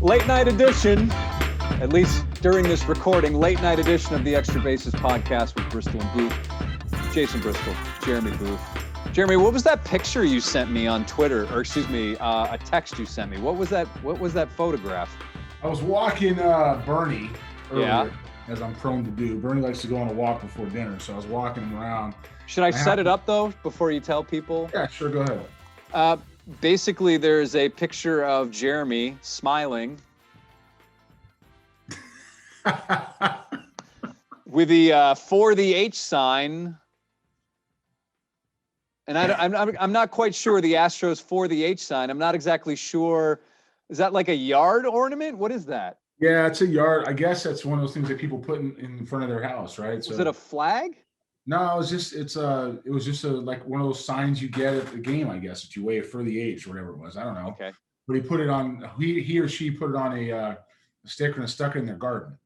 Late night edition, at least during this recording, late night edition of the Extra Bases podcast with Bristol and Booth. Jason Bristol, Jeremy Booth. Jeremy, what was that picture you sent me on Twitter, or excuse me, a text you sent me? What was that photograph? I was walking Bernie earlier, Yeah. as I'm prone to do. Bernie likes to go on a walk before dinner, so I was walking him around. Should I set it up, though, before you tell people? Yeah, sure, go ahead. Basically, there's a picture of Jeremy smiling with the for the H sign. And I'm not quite sure the Astros for the H sign. I'm not exactly sure. Is that like a yard ornament? What is that? Yeah, it's a yard. I guess that's one of those things that people put in front of their house, right? So, is it a flag? No, it was just like one of those signs you get at the game, I guess, that you wave for the H or whatever it was. I don't know. Okay. But he put it on. He or she put it on a sticker and stuck it in their garden.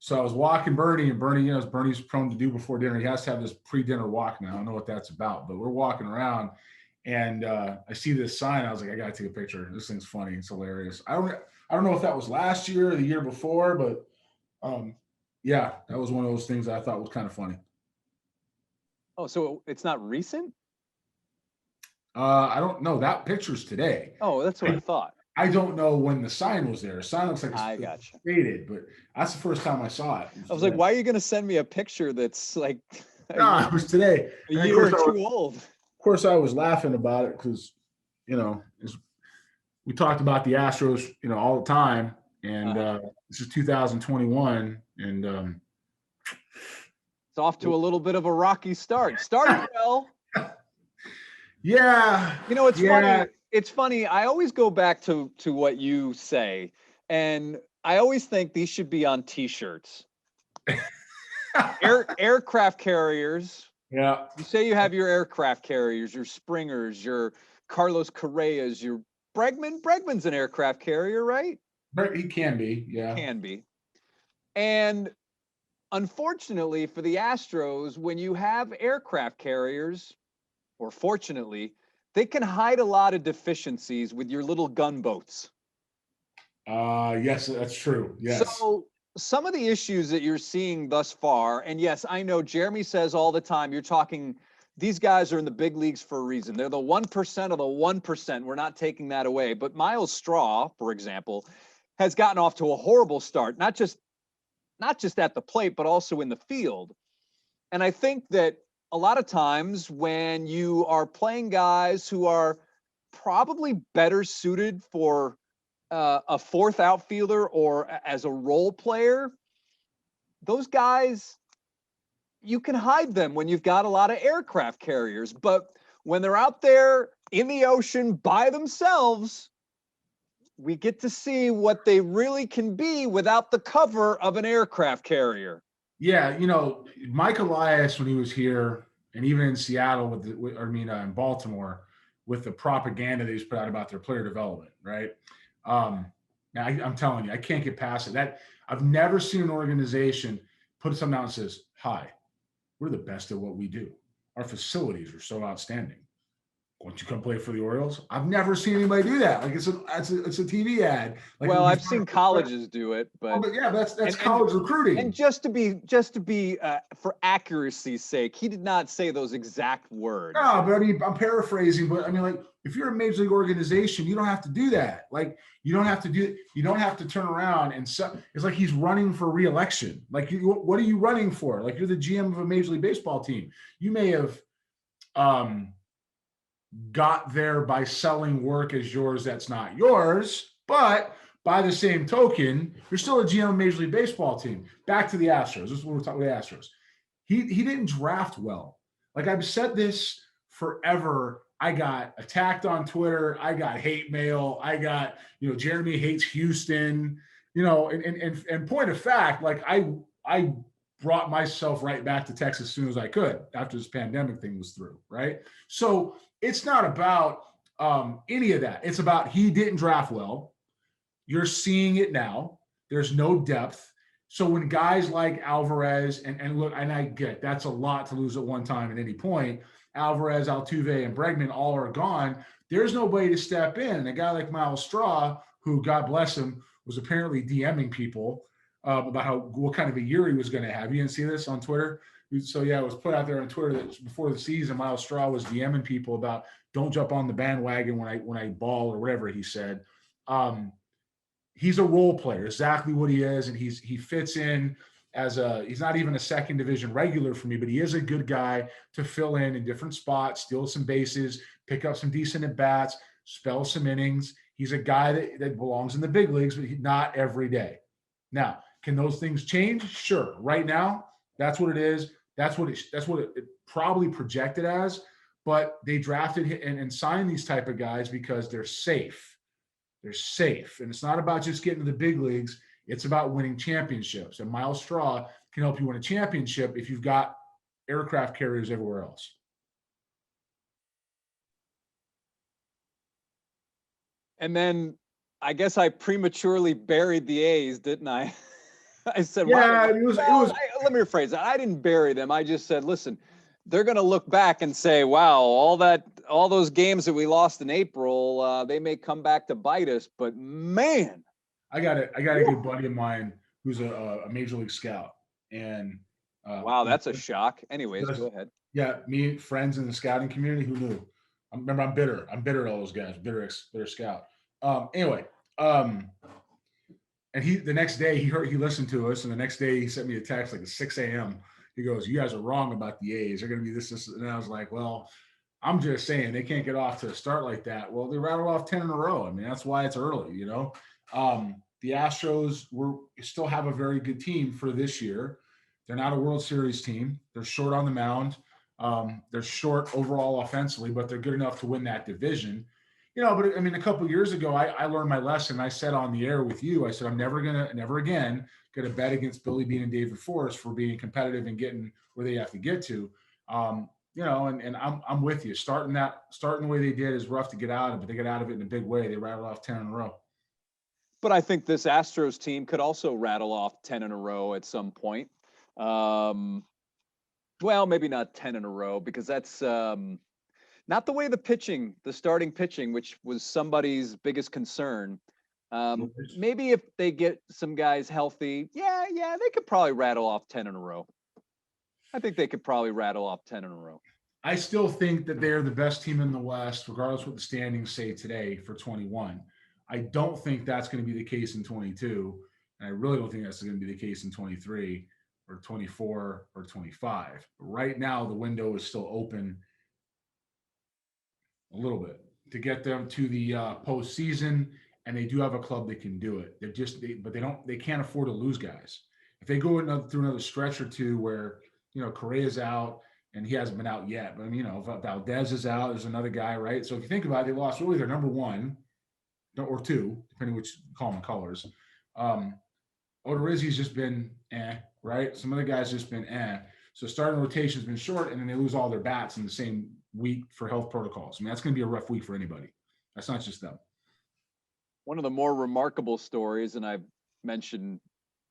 So I was walking Bernie, and Bernie, as Bernie's prone to do before dinner, he has to have this pre-dinner walk now. I don't know what that's about, but we're walking around, and I see this sign. I was like, I gotta take a picture. This thing's funny. It's hilarious. I don't know if that was last year or the year before, but yeah, that was one of those things that I thought was kind of funny. Oh, so it's not recent? I don't know. That picture's today. Oh, that's what I thought. I don't know when the sign was there. The sign looks like it's faded, but that's the first time I saw it. I was like, why are you going to send me a picture that's like no, it was today. A year or two old? Of course, I was laughing about it because, we talked about the Astros, all the time. And this is 2021. And it's off to a little bit of a rocky start. Started well. Yeah. It's funny. It's funny. I always go back to what you say, and I always think these should be on T-shirts. Aircraft carriers. Yeah. You say you have your aircraft carriers, your Springers, your Carlos Correas, your Bregman. Bregman's an aircraft carrier, right? He can be. Yeah. Can be. And unfortunately for the Astros, when you have aircraft carriers, or fortunately, they can hide a lot of deficiencies with your little gunboats. Yes, that's true. Yes. So some of the issues that you're seeing thus far, and yes, I know Jeremy says all the time, you're talking, these guys are in the big leagues for a reason. They're the 1% of the 1%. We're not taking that away. But Miles Straw, for example, has gotten off to a horrible start, not just at the plate, but also in the field. And I think that a lot of times when you are playing guys who are probably better suited for a fourth outfielder or as a role player, those guys, you can hide them when you've got a lot of aircraft carriers. But when they're out there in the ocean by themselves, we get to see what they really can be without the cover of an aircraft carrier. Yeah, Mike Elias, when he was here, and even in Seattle in Baltimore, with the propaganda that he's put out about their player development, right? Now I'm telling you, I can't get past it. That I've never seen an organization put something out and says, "Hi, we're the best at what we do. Our facilities are so outstanding. Won't you come play for the Orioles?" I've never seen anybody do that. Like it's a TV ad. Like, well, I've seen colleges do it, but yeah, that's college recruiting. And just to be for accuracy's sake, he did not say those exact words. No, but I mean, I'm paraphrasing. But I mean, like, if you're a major league organization, you don't have to do that. Like, you don't have to turn around and it's like he's running for re-election. Like, what are you running for? Like, you're the GM of a Major League Baseball team. You may have got there by selling work as yours that's not yours, but by the same token, you're still a GM of a Major League Baseball team. Back to the Astros. This is what we're talking about, the Astros. He didn't draft well. Like, I've said this forever. I got attacked on Twitter. I got hate mail. I got, Jeremy hates Houston, and point of fact, like I brought myself right back to Texas as soon as I could after this pandemic thing was through, right? So it's not about any of that. It's about he didn't draft well. You're seeing it now. There's no depth. So when guys like Alvarez and look, and I get that's a lot to lose at one time at any point, Alvarez, Altuve, and Bregman all are gone. There's nobody to step in. And a guy like Miles Straw, who, God bless him, was apparently DMing people about what kind of a year he was going to have. You didn't see this on Twitter? So yeah, it was put out there on Twitter that before the season, Miles Straw was DMing people about don't jump on the bandwagon when I ball or whatever he said. He's a role player, exactly what he is, and he fits in as he's not even a second division regular for me, but he is a good guy to fill in different spots, steal some bases, pick up some decent at bats, spell some innings. He's a guy that belongs in the big leagues, but not every day. Now, can those things change? Sure. Right now, that's what it is. That's what it probably projected as. But they drafted and signed these type of guys because they're safe. They're safe. And it's not about just getting to the big leagues. It's about winning championships. And Miles Straw can help you win a championship if you've got aircraft carriers everywhere else. And then I guess I prematurely buried the A's, didn't I? I said, yeah, let me rephrase that. I didn't bury them. I just said, listen, they're going to look back and say, wow, all those games that we lost in April, they may come back to bite us, but man. I got a good buddy of mine who's a major league scout. And wow, that's a shock. Anyways, go ahead. Yeah, me, friends in the scouting community, who knew? Remember, I'm bitter. I'm bitter at all those guys, bitter scout. Anyway, and the next day he listened to us, and the next day he sent me a text like at 6 a.m. He goes, "You guys are wrong about the A's. They're going to be this." And I was like, "Well, I'm just saying they can't get off to a start like that." Well, they rattled off 10 in a row. I mean, that's why it's early, you know. The Astros still have a very good team for this year. They're not a World Series team. They're short on the mound. They're short overall offensively, but they're good enough to win that division. You know, but I mean, a couple of years ago, I learned my lesson. I said on the air with you, I said, I'm never again going to bet against Billy Beane and David Forrest for being competitive and getting where they have to get to. You know, and I'm with you. Starting the way they did is rough to get out of, but they get out of it in a big way. They rattled off 10 in a row. But I think this Astros team could also rattle off 10 in a row at some point. Well, maybe not 10 in a row, because that's not the way the starting pitching, which was somebody's biggest concern. Maybe if they get some guys healthy, yeah, they could probably rattle off 10 in a row. I think they could probably rattle off 10 in a row. I still think that they're the best team in the West, regardless of what the standings say today for 21. I don't think that's going to be the case in 22. And I really don't think that's going to be the case in 23 or 24 or 25. But right now, the window is still open a little bit to get them to the postseason. And they do have a club that can do it. They can't afford to lose guys. If they go through another stretch or two where, you know, Correa's out and he hasn't been out yet, but you know, if Valdez is out, there's another guy, right? So if you think about it, they lost really their number one or two, depending which call them colors. Odorizzi's just been right? Some other guys just been So starting rotation's been short, and then they lose all their bats in the same week for health protocols. I mean, that's going to be a rough week for anybody. That's not just them. One of the more remarkable stories, and I've mentioned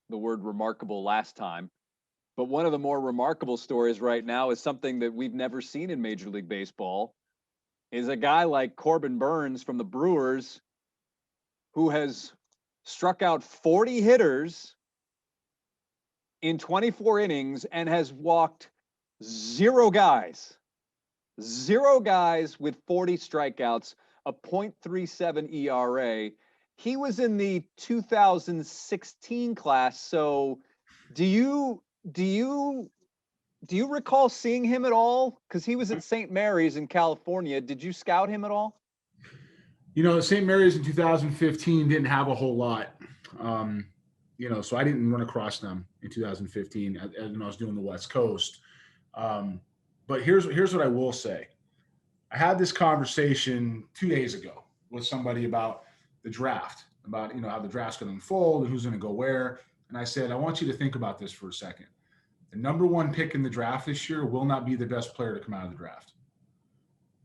the word remarkable last time, but one of the more remarkable stories right now is something that we've never seen in Major League Baseball, is a guy like Corbin Burnes from the Brewers, who has struck out 40 hitters in 24 innings and has walked zero guys with 40 strikeouts, a .37 ERA. He was in the 2016 class. So do you recall seeing him at all? Because he was at St. Mary's in California. Did you scout him at all? You know, St. Mary's in 2015 didn't have a whole lot. You know, so I didn't run across them in 2015 when I was doing the West Coast. But here's what I will say. I had this conversation 2 days ago with somebody about the draft, about, you know, how the draft's going to unfold and who's going to go where. And I said, I want you to think about this for a second. The number one pick in the draft this year will not be the best player to come out of the draft.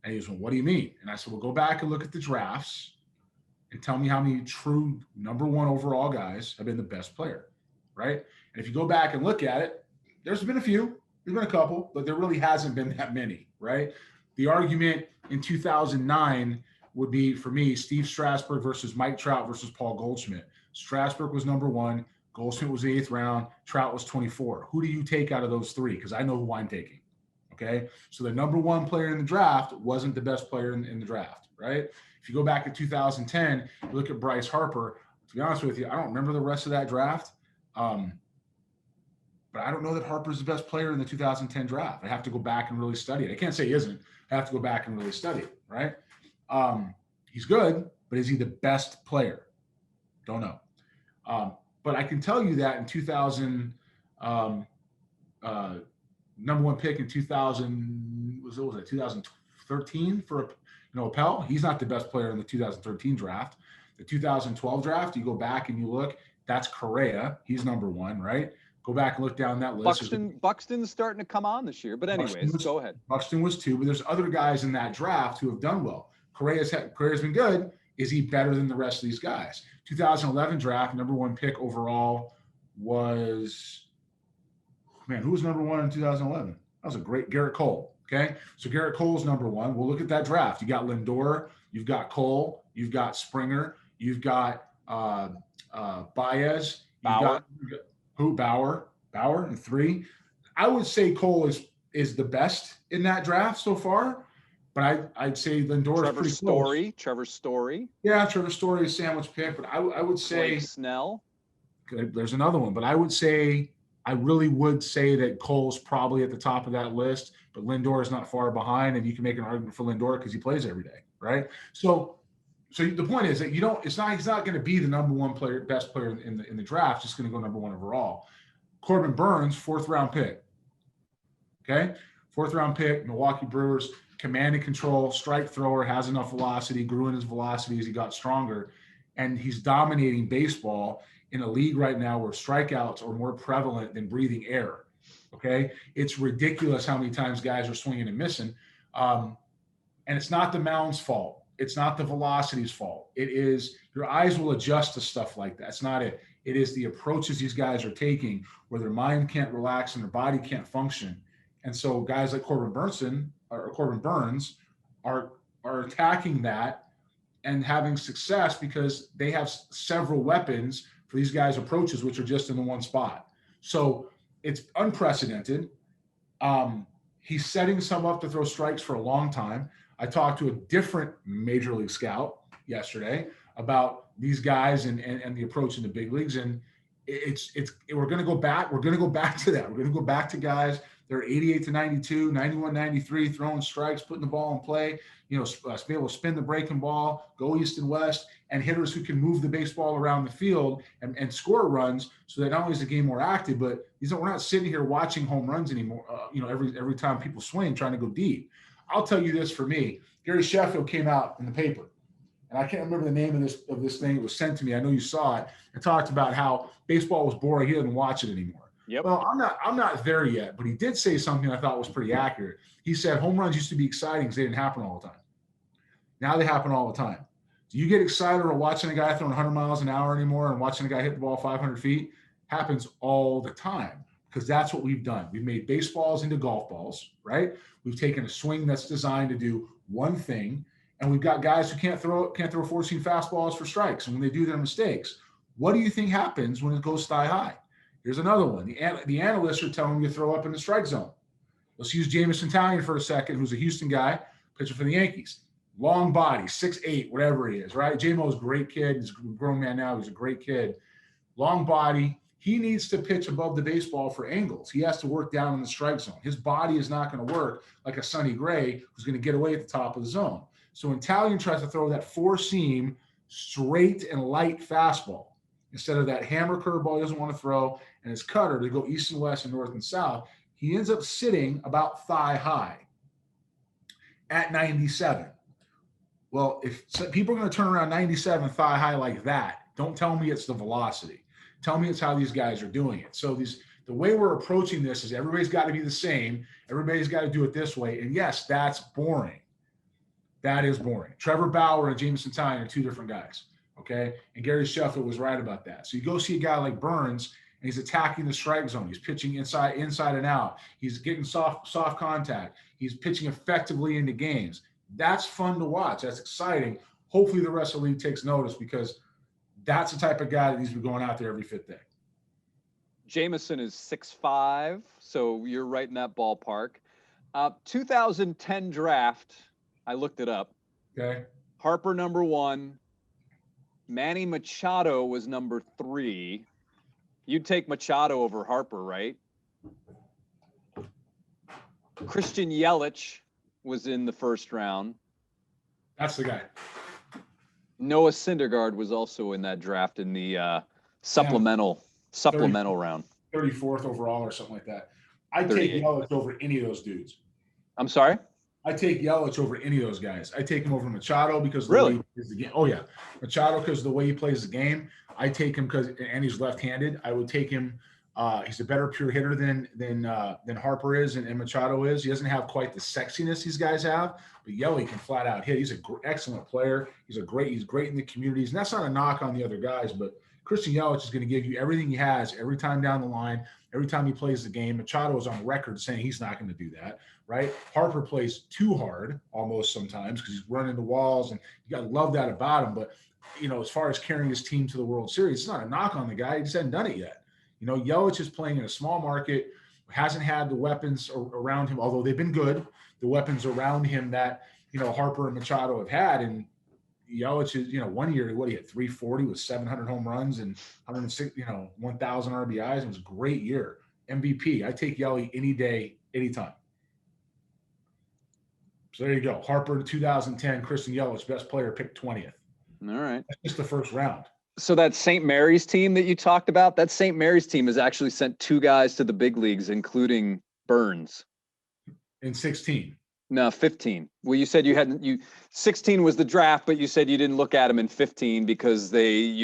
And he was, well, what do you mean? And I said, well, go back and look at the drafts and tell me how many true number one overall guys have been the best player, right? And if you go back and look at it, there's been a few, there's been a couple, but there really hasn't been that many, right? The argument in 2009 would be, for me, Steve Strasburg versus Mike Trout versus Paul Goldschmidt. Strasburg was number 1. Goldschmidt was the 8th round. Trout was 24. Who do you take out of those 3? Because I know who I'm taking. Okay. So the number 1 player in the draft wasn't the best player in the draft, right? If you go back to 2010, you look at Bryce Harper. To be honest with you, I don't remember the rest of that draft. But I don't know that Harper's the best player in the 2010 draft. I have to go back and really study it. I can't say he isn't. I have to go back and really study it, right? He's good, but is he the best player? Don't know. But I can tell you that in 2000, number 1 pick in 2000, was it 2013 for Appel? He's not the best player in the 2013 draft. The 2012 draft, you go back and you look, that's Correa. He's number 1, right? Go back and look down that list. Buxton's starting to come on this year, but anyways, go ahead. Buxton was 2, but there's other guys in that draft who have done well. Correa's been good. Is he better than the rest of these guys? 2011 draft, number 1 pick overall was, who was number 1 in 2011? That was a great Garrett Cole. Okay. So Garrett Cole's number 1. We'll look at that draft. You got Lindor, you've got Cole, you've got Springer, you've got Baez, Bauer in 3. I would say Cole is the best in that draft so far, but I'd say Lindor is pretty close. Trevor Story. Yeah, Trevor Story is sandwich pick, but I would say Blake Snell. There's another one, but I really would say that Cole's probably at the top of that list, but Lindor is not far behind, and you can make an argument for Lindor because he plays every day, right? So the point is that he's not going to be the number 1 player, best player in the draft. Just going to go number 1 overall. Corbin Burnes, 4th round pick. Okay, 4th round pick. Milwaukee Brewers, command and control, strike thrower, has enough velocity, grew in his velocity as he got stronger, and he's dominating baseball in a league right now where strikeouts are more prevalent than breathing air. Okay, it's ridiculous how many times guys are swinging and missing, and it's not the mound's fault. It's not the velocity's fault. It is your eyes will adjust to stuff like that. It's not it. It is the approaches these guys are taking where their mind can't relax and their body can't function. And so guys like Corbin Burnes are attacking that and having success because they have several weapons for these guys' approaches, which are just in the one spot. So it's unprecedented. He's setting some up to throw strikes for a long time. I talked to a different major league scout yesterday about these guys and the approach in the big leagues. And we're going to go back. We're going to go back to that. We're going to go back to guys. They're 88 to 92, 91, 93, throwing strikes, putting the ball in play, be able to spin the breaking ball, go east and west, and hitters who can move the baseball around the field and score runs so that not only is the game more active, but we're not sitting here watching home runs anymore, every time people swing, trying to go deep. I'll tell you this for me. Gary Sheffield came out in the paper, and I can't remember the name of this thing. It was sent to me. I know you saw it. It talked about how baseball was boring. He doesn't watch it anymore. Yep. Well, I'm not there yet, but he did say something I thought was pretty accurate. He said home runs used to be exciting because they didn't happen all the time. Now they happen all the time. Do you get excited about watching a guy throwing 100 miles an hour anymore and watching a guy hit the ball 500 feet? Happens all the time because that's what we've done. We've made baseballs into golf balls, right? We've taken a swing that's designed to do one thing, and we've got guys who can't throw 4-seam fastballs for strikes, and when they do their mistakes, what do you think happens when it goes thigh high? Here's another one. The analysts are telling you to throw up in the strike zone. Let's use Jameson Taillon for a second, who's a Houston guy, pitcher for the Yankees. Long body, 6'8", whatever he is, right? J-Mo's a great kid. He's a grown man now. He's a great kid. Long body. He needs to pitch above the baseball for angles. He has to work down in the strike zone. His body is not going to work like a Sonny Gray who's going to get away at the top of the zone. So when Taillon tries to throw that 4-seam straight and light fastball, instead of that hammer curveball he doesn't want to throw and his cutter to go east and west and north and south, he ends up sitting about thigh high at 97. Well, if people are going to turn around 97 thigh high like that, don't tell me it's the velocity. Tell me it's how these guys are doing it. So the way we're approaching this is everybody's got to be the same. Everybody's got to do it this way. And yes, that's boring. That is boring. Trevor Bauer and Jameson Taillon are two different guys. Okay. And Gary Sheffield was right about that. So you go see a guy like Burnes and he's attacking the strike zone. He's pitching inside and out. He's getting soft contact. He's pitching effectively into games. That's fun to watch. That's exciting. Hopefully the rest of the league takes notice because that's the type of guy that needs to be going out there every fifth day. Jameson is 6'5", so you're right in that ballpark. 2010 draft, I looked it up. Okay. Harper number 1. Manny Machado was number 3. You'd take Machado over Harper, right? Christian Yelich was in the first round. That's the guy. Noah Syndergaard was also in that draft in the supplemental round. 34th overall or something like that. I take 38. Yelich over any of those dudes. I'm sorry? I take Yelich over any of those guys. I take him over Machado because of Really? the way he plays the game. Oh, yeah. Machado because of the way he plays the game. I take him and he's left-handed. I would take him. He's a better pure hitter than Harper is and Machado is. He doesn't have quite the sexiness these guys have, but Yelich can flat out hit. He's an excellent player. He's great in the communities, and that's not a knock on the other guys, but Christian Yelich is going to give you everything he has every time down the line, every time he plays the game. Machado is on record saying he's not going to do that, right? Harper plays too hard almost sometimes because he's running the walls, and you got to love that about him. But, as far as carrying his team to the World Series, it's not a knock on the guy. He just hasn't done it yet. Yelich is playing in a small market, hasn't had the weapons around him, although they've been good, the weapons around him that, Harper and Machado have had. And Yelich is, 1 year, he had 340 with 700 home runs and 106, 1,000 RBIs. It was a great year. MVP. I take Yelich any day, anytime. So there you go. Harper in 2010, Christian Yelich, best player, picked 20th. All right. That's just the first round. So that St. Mary's team that you talked about, that St. Mary's team has actually sent 2 guys to the big leagues, including Burnes. In 16. No, 15. Well, you said 16 was the draft, but you said you didn't look at them in 15 because they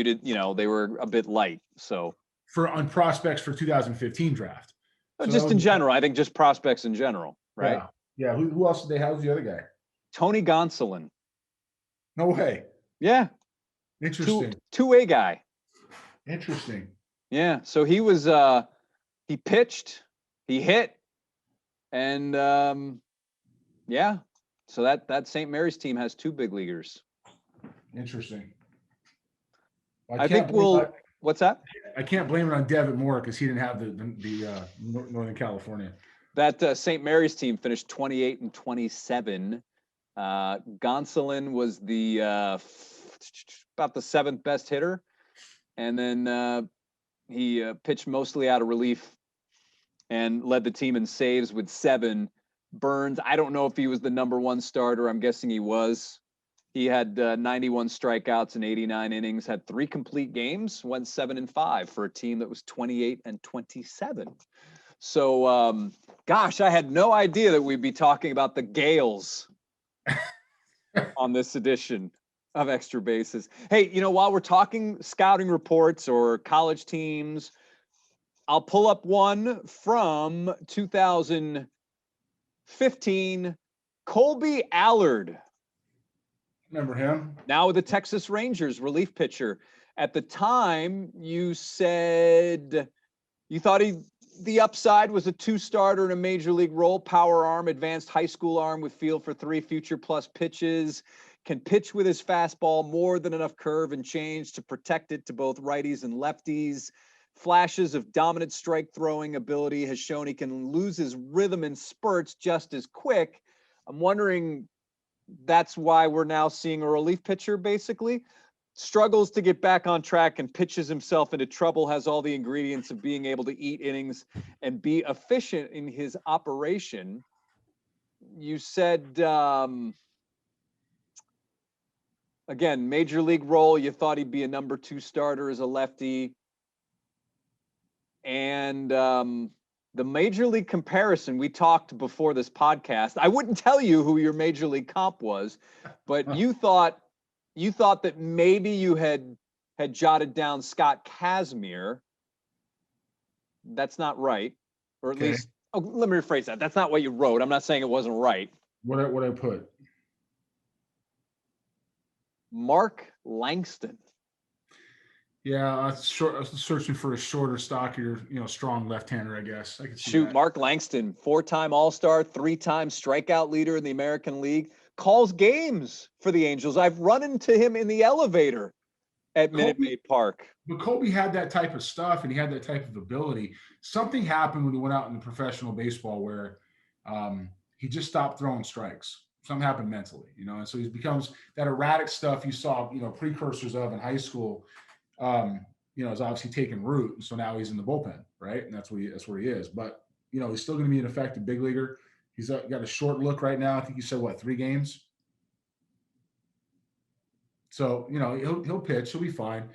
were a bit light. So on prospects for 2015 draft. So just in general, I think just prospects in general, right? Yeah. Who else did they have? Who's the other guy? Tony Gonsolin. No way. Yeah. Interesting. Two-way guy. Interesting. Yeah. So he was he pitched, he hit, and yeah. So that St. Mary's team has 2 big leaguers. Interesting. What's that? I can't blame it on Devin Moore because he didn't have the Northern California. That St. Mary's team finished 28 and 27. Gonsolin was about the 7th best hitter, and then he pitched mostly out of relief and led the team in saves with 7. Burnes, I don't know if he was the number 1 starter. I'm guessing he was. He had 91 strikeouts in 89 innings, had 3 complete games, went 7-5 for a team that was 28 and 27. So, gosh, I had no idea that we'd be talking about the Gales on this edition of Extra Bases. Hey, while we're talking scouting reports or college teams, I'll pull up one from 2015, Kolby Allard. Remember him? Now with the Texas Rangers, relief pitcher. At the time, you said you thought the upside was a 2-starter in a major league role, power arm, advanced high school arm with feel for 3 future plus pitches, can pitch with his fastball, more than enough curve and change to protect it to both righties and lefties. Flashes of dominant strike throwing ability, has shown he can lose his rhythm in spurts just as quick. I'm wondering, that's why we're now seeing a relief pitcher, basically. Struggles to get back on track and pitches himself into trouble, has all the ingredients of being able to eat innings and be efficient in his operation. You said, again, major league role, you thought he'd be a number 2 starter as a lefty. And the major league comparison, we talked before this podcast. I wouldn't tell you who your major league comp was, but you thought that maybe you had jotted down Scott Kazmir. That's not right, or at least. Oh, let me rephrase that. That's not what you wrote. I'm not saying it wasn't right. What I put? Mark Langston. Yeah, I was searching for a shorter, stockier, strong left-hander, I guess. I could see Shoot, that. Mark Langston, 4-time All-Star, 3-time strikeout leader in the American League, calls games for the Angels. I've run into him in the elevator at Minute Maid Park. But Kolby had that type of stuff, and he had that type of ability. Something happened when he went out into professional baseball where he just stopped throwing strikes. Something happened mentally, and so he becomes that erratic stuff you saw, precursors of in high school. Is obviously taking root, and so now he's in the bullpen, right? And that's where he is. But he's still going to be an effective big leaguer. He's got a short look right now. I think he said 3 games. So he'll pitch. He'll be fine.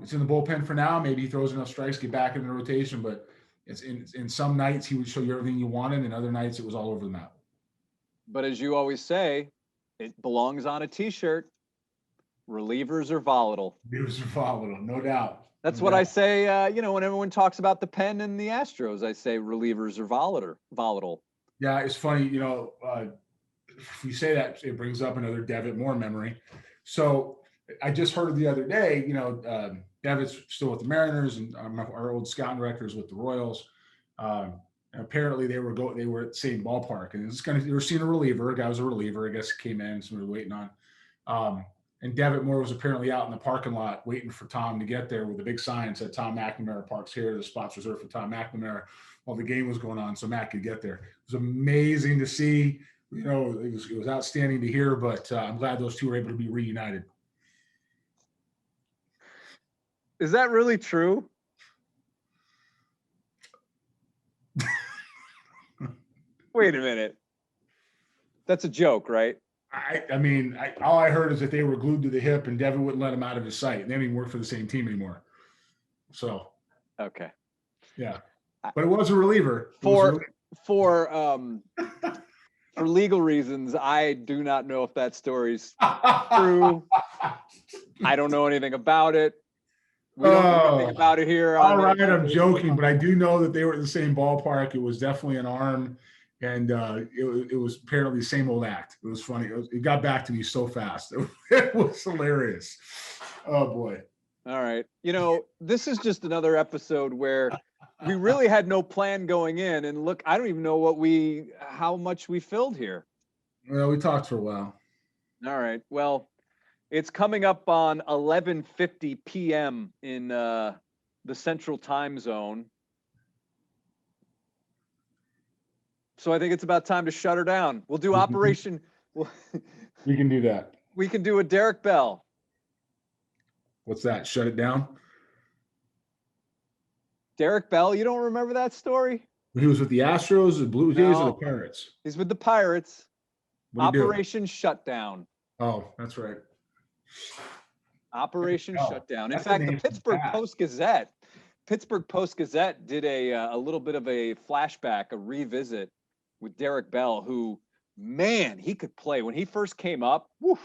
It's in the bullpen for now. Maybe he throws enough strikes, get back in the rotation. But it's in some nights he would show you everything you wanted, and other nights it was all over the map. But as you always say, it belongs on a T-shirt. Relievers are volatile. Relievers are volatile, no doubt. That's what I say. When everyone talks about the pen and the Astros, I say relievers are volatile. Yeah, it's funny. If you say that, it brings up another Devitt Moore memory. So I just heard the other day, Devitt's still with the Mariners, and our old scouting director is with the Royals. And apparently they were at the same ballpark, and they were seeing a reliever. A guy was a reliever, I guess, came in, so we were waiting on. And Devitt Moore was apparently out in the parking lot waiting for Tom to get there with a big sign that said Tom McNamara parks here. The spot's reserved for Tom McNamara while the game was going on, so Matt could get there. It was amazing to see. It was outstanding to hear, but I'm glad those two were able to be reunited. Is that really true? Wait a minute. That's a joke, right? All I heard is that they were glued to the hip, and Devin wouldn't let him out of his sight. They didn't even work for the same team anymore. So, okay, yeah, but it was a reliever. For legal reasons, I do not know if that story's true. I don't know anything about it. We don't know anything about it here. All right, I'm joking, but I do know that they were in the same ballpark. It was definitely an arm. And it was apparently the same old act. It was funny. It got back to me so fast. It was hilarious. Oh, boy. All right. This is just another episode where we really had no plan going in. And look, I don't even know how much we filled here. Well, we talked for a while. All right. Well, it's coming up on 11:50 p.m. in the Central Time Zone. So I think it's about time to shut her down. We'll do Operation. We can do that. We can do a Derek Bell. What's that? Shut it down? Derek Bell, you don't remember that story? He was with the Astros, the Blue Jays, or the Pirates? He's with the Pirates. Operation Shutdown. Oh, that's right. Operation Shutdown. In fact, the Pittsburgh Post-Gazette did a little bit of a flashback, a revisit with Derek Bell, who, man, he could play. When he first came up, woof.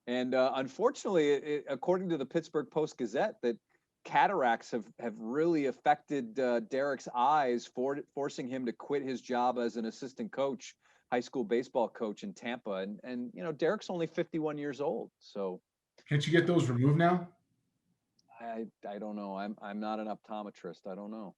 And unfortunately, according to the Pittsburgh Post-Gazette, that cataracts have really affected Derek's eyes, forcing him to quit his job as an assistant coach, high school baseball coach in Tampa. And Derek's only 51 years old. So can't you get those removed now? I don't know. I'm not an optometrist. I don't know.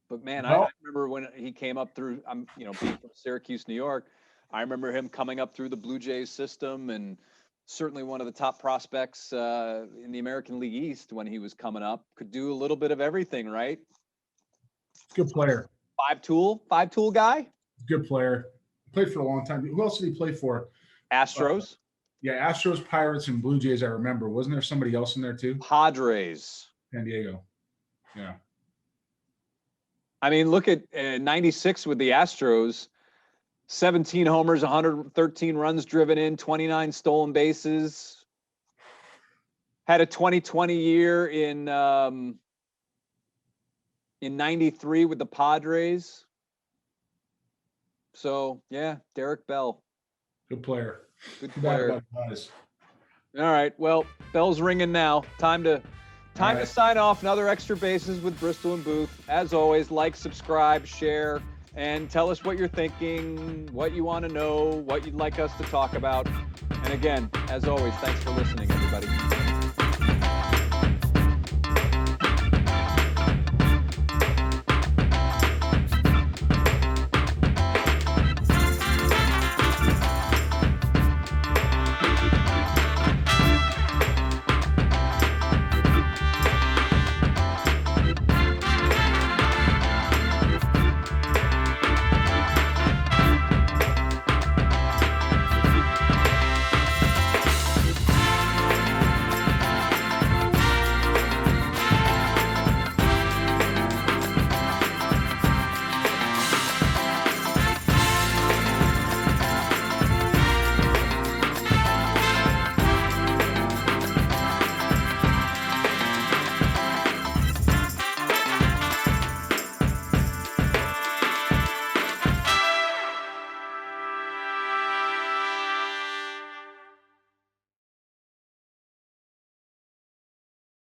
But man, I remember when he came up through. Being from Syracuse, New York, I remember him coming up through the Blue Jays system, and certainly one of the top prospects in the American League East when he was coming up. Could do a little bit of everything, right? Good player. Five tool guy. Good player. Played for a long time. Who else did he play for? Astros. Yeah, Astros, Pirates, and Blue Jays. I remember. Wasn't there somebody else in there too? Padres. San Diego. Yeah. I mean, look at 96 with the Astros. 17 homers, 113 runs driven in, 29 stolen bases. Had a 2020 year in 93 with the Padres. So, yeah, Derek Bell. Good player. Good player. All right. Well, bell's ringing now. Time to sign off. Another Extra Bases with Bristol and Booth. As always, like, subscribe, share, and tell us what you're thinking, what you want to know, what you'd like us to talk about. And again, as always, thanks for listening, everybody.